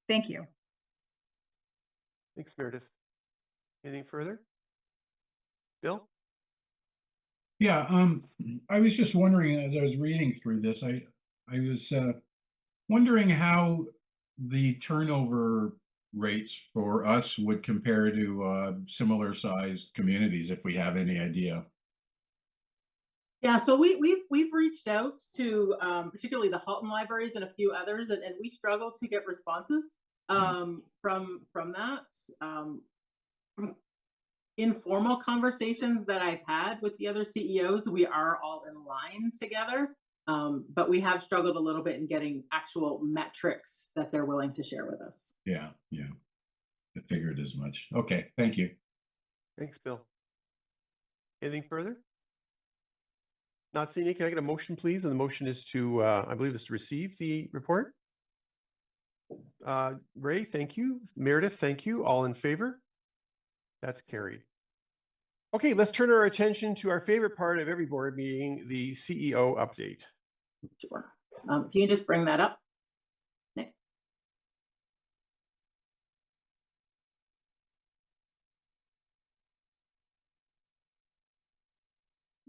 Thank you. Thanks, Meredith. Anything further? Bill? Yeah, I was just wondering as I was reading through this, I was wondering how the turnover rates for us would compare to similar sized communities, if we have any idea. Yeah, so we've reached out to particularly the Halton libraries and a few others, and we struggle to get responses from that. From informal conversations that I've had with the other CEOs, we are all in line together, but we have struggled a little bit in getting actual metrics that they're willing to share with us. Yeah, I figured as much. Okay, thank you. Thanks, Bill. Anything further? Not seeing any. Can I get a motion, please? And the motion is to, I believe, is to receive the report. Ray, thank you. Meredith, thank you. All in favor? That's carried. Okay, let's turn our attention to our favorite part of every board meeting, the CEO update. Sure. If you can just bring that up. Nick.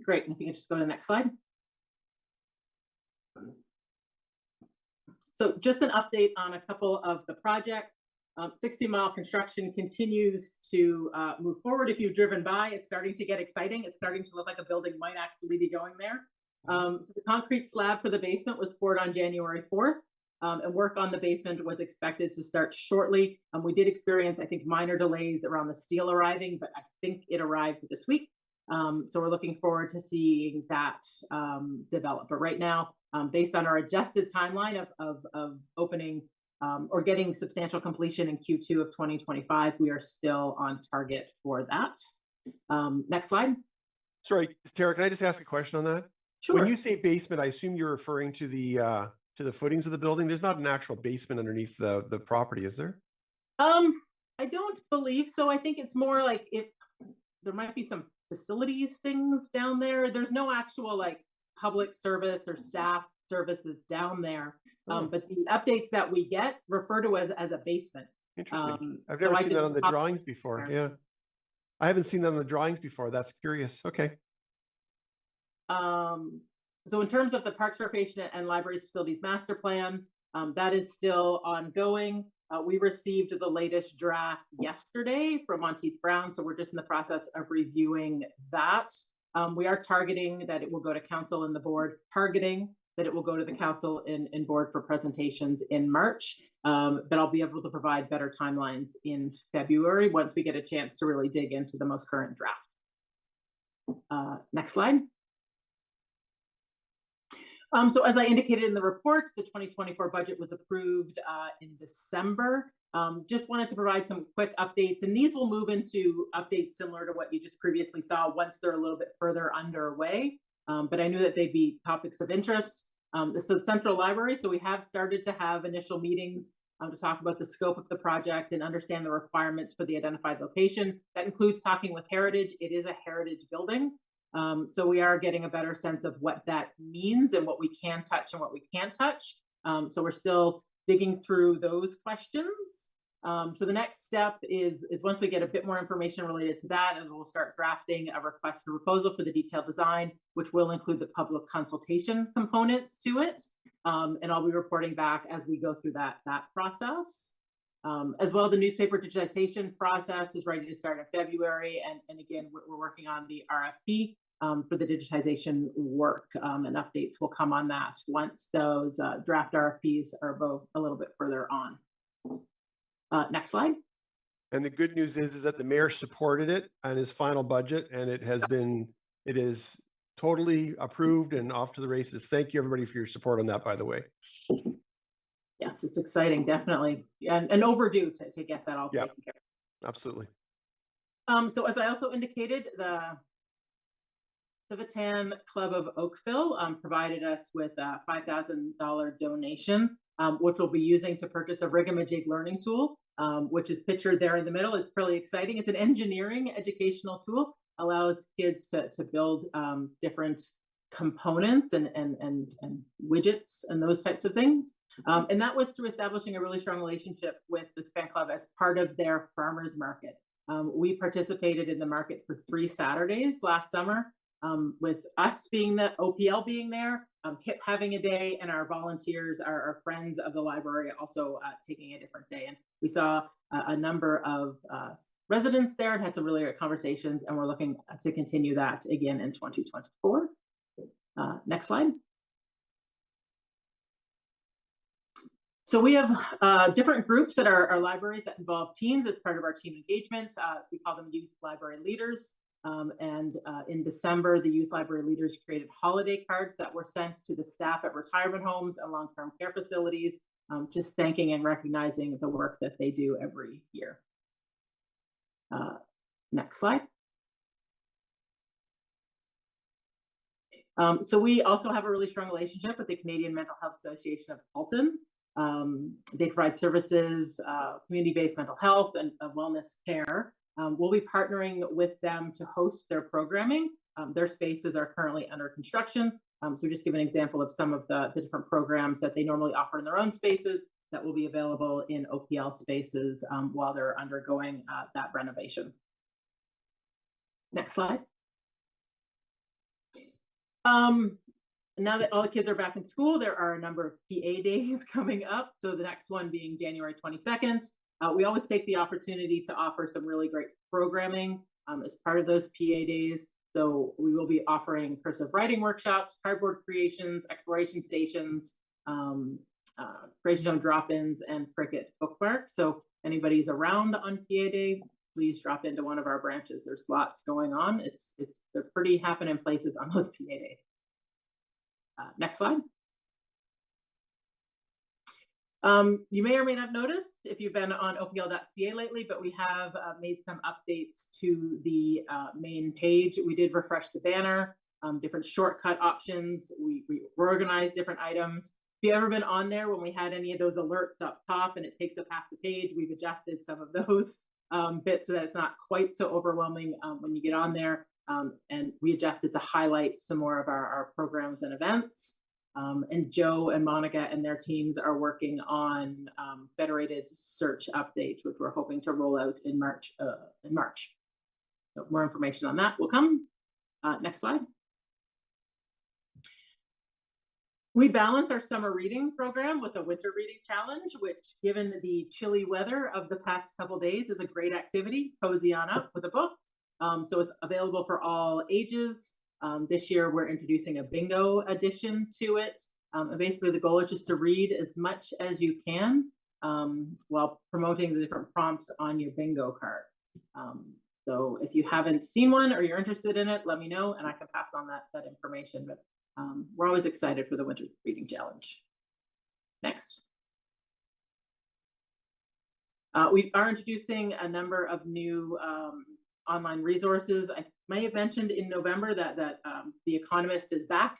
Great. And if you can just go to the next slide. So just an update on a couple of the projects. 60-mile construction continues to move forward. If you've driven by, it's starting to get exciting. It's starting to look like a building might actually be going there. So the concrete slab for the basement was poured on January 4th, and work on the basement was expected to start shortly. We did experience, I think, minor delays around the steel arriving, but I think it arrived this week. So we're looking forward to seeing that develop. But right now, based on our adjusted timeline of opening or getting substantial completion in Q2 of 2025, we are still on target for that. Next slide. Sorry, Tara, can I just ask a question on that? Sure. When you say basement, I assume you're referring to the footings of the building. There's not an actual basement underneath the property, is there? I don't believe so. I think it's more like if there might be some facilities things down there. There's no actual like public service or staff services down there. But the updates that we get refer to as a basement. Interesting. I've never seen that on the drawings before. Yeah. I haven't seen that on the drawings before. That's curious. Okay. So in terms of the Parks, Recreation and Libraries Facilities Master Plan, that is still ongoing. We received the latest draft yesterday from Monteith Brown, so we're just in the process of reviewing that. We are targeting that it will go to council and the board, targeting that it will go to the council and board for presentations in March, but I'll be able to provide better timelines in February once we get a chance to really dig into the most current draft. Next slide. So as I indicated in the report, the 2024 budget was approved in December. Just wanted to provide some quick updates, and these will move into updates similar to what you just previously saw once they're a little bit further underway. But I knew that they'd be topics of interest. This is Central Library, so we have started to have initial meetings to talk about the scope of the project and understand the requirements for the identified location. That includes talking with Heritage. It is a heritage building. So we are getting a better sense of what that means and what we can touch and what we can't touch. So we're still digging through those questions. So the next step is once we get a bit more information related to that, and we'll start drafting a request for proposal for the detailed design, which will include the public consultation components to it. And I'll be reporting back as we go through that process. As well, the newspaper digitization process is ready to start in February. And again, we're working on the RFP for the digitization work, and updates will come on that once those draft RFPs are both a little bit further on. Next slide. And the good news is that the mayor supported it on his final budget, and it is totally approved and off to the races. Thank you, everybody, for your support on that, by the way. Yes, it's exciting, definitely, and overdue to get that all taken care of. Absolutely. So as I also indicated, the Civitan Club of Oakville provided us with a $5,000 donation, which we'll be using to purchase a Rigamajig learning tool, which is pictured there in the middle. It's pretty exciting. It's an engineering educational tool, allows kids to build different components and widgets and those types of things. And that was through establishing a really strong relationship with this fan club as part of their farmers market. We participated in the market for 3 Saturdays last summer, with us being the OPL being there, HIP having a day, and our volunteers, our friends of the library also taking a different day. And we saw a number of residents there and had some really great conversations, and we're looking to continue that again in 2024. Next slide. So we have different groups at our libraries that involve teens. It's part of our team engagement. We call them youth library leaders. In December, the youth library leaders created holiday cards that were sent to the staff at retirement homes and long-term care facilities, just thanking and recognizing the work that they do every year. Next slide. So we also have a really strong relationship with the Canadian Mental Health Association of Halton. They provide services, community-based mental health and wellness care. We'll be partnering with them to host their programming. Their spaces are currently under construction. So just give an example of some of the different programs that they normally offer in their own spaces that will be available in OPL spaces while they're undergoing that renovation. Next slide. Now that all the kids are back in school, there are a number of PA days coming up. So the next one being January 22nd. We always take the opportunity to offer some really great programming as part of those PA days. So we will be offering cursive writing workshops, cardboard creations, exploration stations, creation zone drop-ins, and cricket bookmarks. So anybody's around on PA day, please drop into one of our branches. There's lots going on. They're pretty happening places on those PA days. Next slide. You may or may not have noticed if you've been on opl.ca lately, but we have made some updates to the main page. We did refresh the banner, different shortcut options. We organized different items. If you've ever been on there when we had any of those alerts up top and it takes up half the page, we've adjusted some of those bits so that it's not quite so overwhelming when you get on there. And we adjusted to highlight some more of our programs and events. And Joe and Monica and their teams are working on federated search updates, which we're hoping to roll out in March. So more information on that will come. Next slide. We balance our summer reading program with a winter reading challenge, which, given the chilly weather of the past couple of days, is a great activity. Cozy on up with a book. So it's available for all ages. This year, we're introducing a bingo addition to it. And basically, the goal is just to read as much as you can while promoting the different prompts on your bingo card. So if you haven't seen one or you're interested in it, let me know and I can pass on that information. But we're always excited for the Winter Reading Challenge. Next. We are introducing a number of new online resources. I may have mentioned in November that The Economist is back.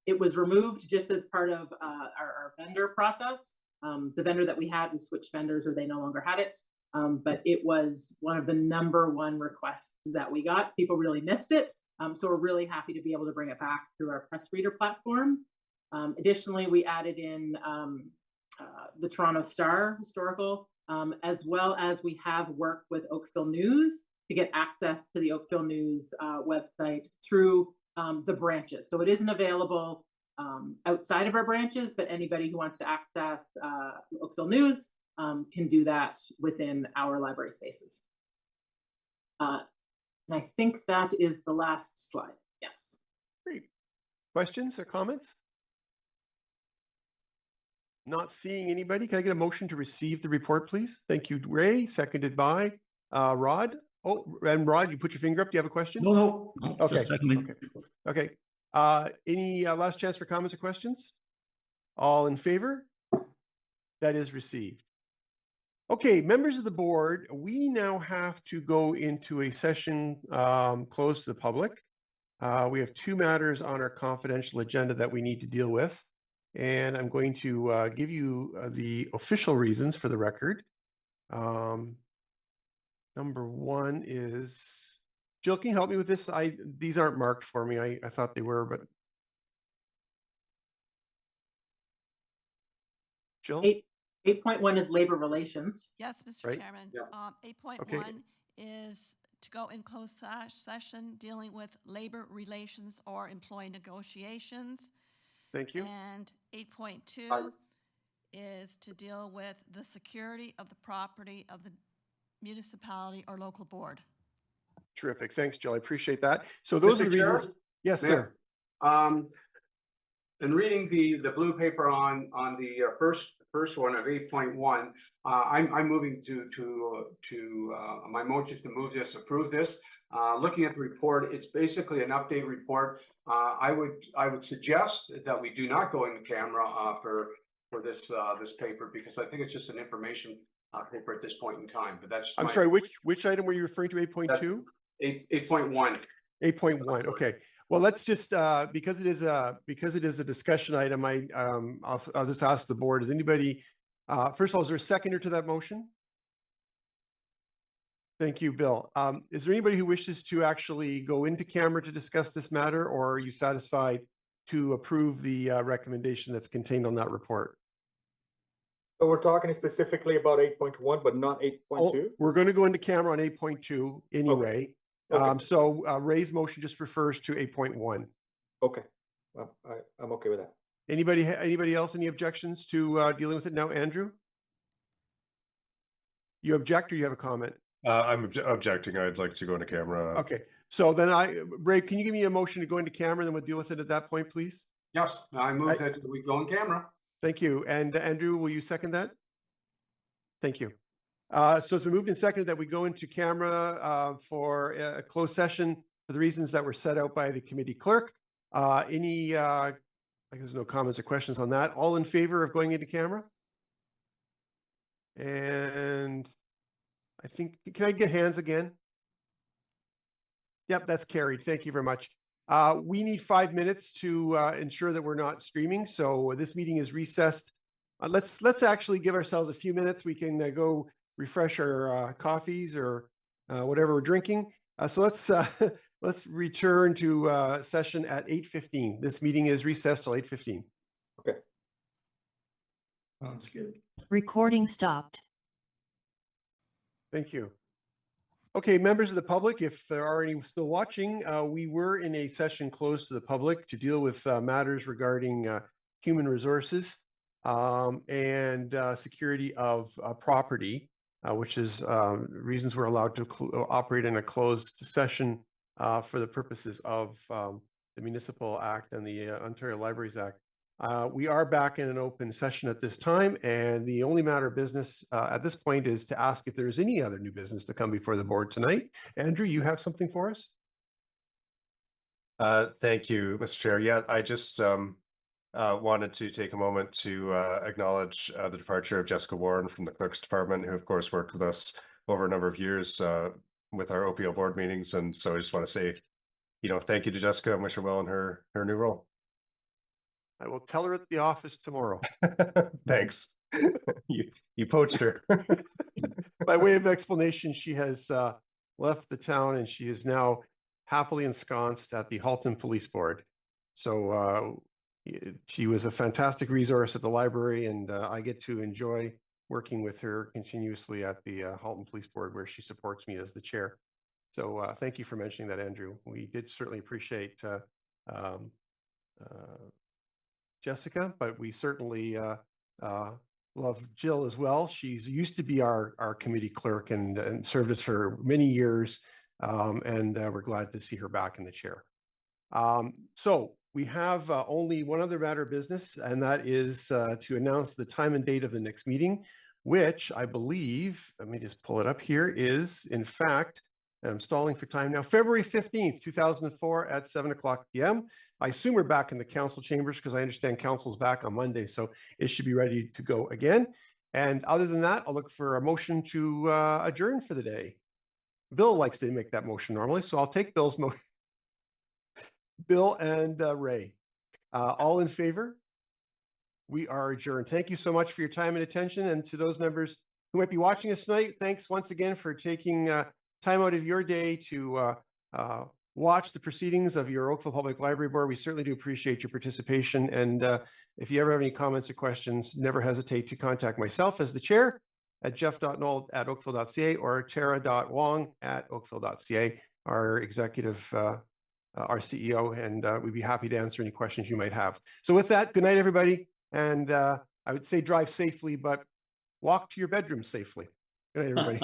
It was removed just as part of our vendor process. The vendor that we had, we switched vendors or they no longer had it. But it was one of the #1 requests that we got. People really missed it. So we're really happy to be able to bring it back through our press reader platform. Additionally, we added in the Toronto Star historical, as well as we have worked with Oakville News to get access to the Oakville News website through the branches. So it isn't available outside of our branches, but anybody who wants to access Oakville News can do that within our library spaces. And I think that is the last slide. Yes. Great. Questions or comments? Not seeing anybody. Can I get a motion to receive the report, please? Thank you, Ray. Seconded by Rod. Oh, and Rod, you put your finger up. Do you have a question? No, Okay. just seconding. Okay. Any last chance for comments or questions? All in favor? That is received. Okay, members of the board, we now have to go into a session closed to the public. We have 2 matters on our confidential agenda that we need to deal with. And I'm going to give you the official reasons for the record. Number 1 is Jill, can you help me with this? These aren't marked for me. I thought they were, but. Jill? 8.1 is labor relations. Yes, Mr. Right. Chairman. Yeah. 8.1 is to go in closed session dealing with labor relations or employee negotiations. Thank you. And 8.2 is to deal with the security of the property of the municipality or local board. Terrific. Thanks, Jill. I appreciate that. So those Mr. are the Chair? reasons. Yes, Mayor? sir. In reading the blue paper on the first one of 8.1, I'm moving my motion is to move this, approve this. Looking at the report, it's basically an update report. I would suggest that we do not go into camera for this paper, because I think it's just an information paper at this point in time. But that's just I'm sorry, which item were you referring to? 8.2? 8.1. 8.1. Okay. Well, let's just because it is a discussion item. I'll just ask the board. Is anybody? First of all, is there a seconder to that motion? Thank you, Bill. Is there anybody who wishes to actually go into camera to discuss this matter, or are you satisfied to approve the recommendation that's contained on that report? So we're talking specifically about 8.1, but not 8.2? Oh, we're going to go into camera on 8.2 anyway. Okay. So Ray's motion just refers to 8.1. Okay. Well, I'm okay with that. Anybody else, any objections to dealing with it now, Andrew? You object or you have a comment? I'm objecting. I'd like to go into camera. Okay, so then Ray, can you give me a motion to go into camera and then we'll deal with it at that point, please? Yes, I move that we go on camera. Thank you. And Andrew, will you second that? Thank you. So it's been moved and seconded that we go into camera for a closed session for the reasons that were set out by the committee clerk. There's no comments or questions on that. All in favor of going into camera? And I think, can I get hands again? Yep, that's carried. Thank you very much. We need 5 minutes to ensure that we're not streaming. So this meeting is recessed. Let's actually give ourselves a few minutes. We can go refresh our coffees or whatever we're drinking. So let's return to session at 8:15. This meeting is recessed till 8:15. Okay. Sounds good. Recording stopped. Thank you. Okay, members of the public, if there are any still watching, we were in a session closed to the public to deal with matters regarding human resources and security of property, which is reasons we're allowed to operate in a closed session for the purposes of the Municipal Act and the Ontario Libraries Act. We are back in an open session at this time, and the only matter of business at this point is to ask if there's any other new business to come before the board tonight. Andrew, you have something for us? Thank you, Mr. Chair. Yeah, I just wanted to take a moment to acknowledge the departure of Jessica Warren from the Clerk's Department, who of course worked with us over a number of years with our OPO board meetings. And so I just want to say, thank you to Jessica and wish her well in her new role. I will tell her at the office tomorrow. Thanks. You poached her. By way of explanation, she has left the town and she is now happily ensconced at the Halton Police Board. So she was a fantastic resource at the library, and I get to enjoy working with her continuously at the Halton Police Board, where she supports me as the chair. So thank you for mentioning that, Andrew. We did certainly appreciate Jessica, but we certainly love Jill as well. She's used to be our committee clerk and served us for many years, and we're glad to see her back in the chair. So we have only one other matter of business, and that is to announce the time and date of the next meeting, which I believe, let me just pull it up here, is in fact, and I'm stalling for time now, February 15th, 2004 at 7:00 p.m. I assume we're back in the council chambers because I understand council's back on Monday, so it should be ready to go again. And other than that, I'll look for a motion to adjourn for the day. Bill likes to make that motion normally, so I'll take Bill's motion. Bill and Ray, all in favor? We are adjourned. Thank you so much for your time and attention. And to those members who might be watching us tonight, thanks once again for taking time out of your day to watch the proceedings of your Oakville Public Library Board. We certainly do appreciate your participation. And if you ever have any comments or questions, never hesitate to contact myself as the chair at jeff.knoll@oakville.ca or tara.wong@oakville.ca, our executive, our CEO, and we'd be happy to answer any questions you might have. So with that, good night, everybody. And I would say drive safely, but walk to your bedroom safely. Good night, everybody.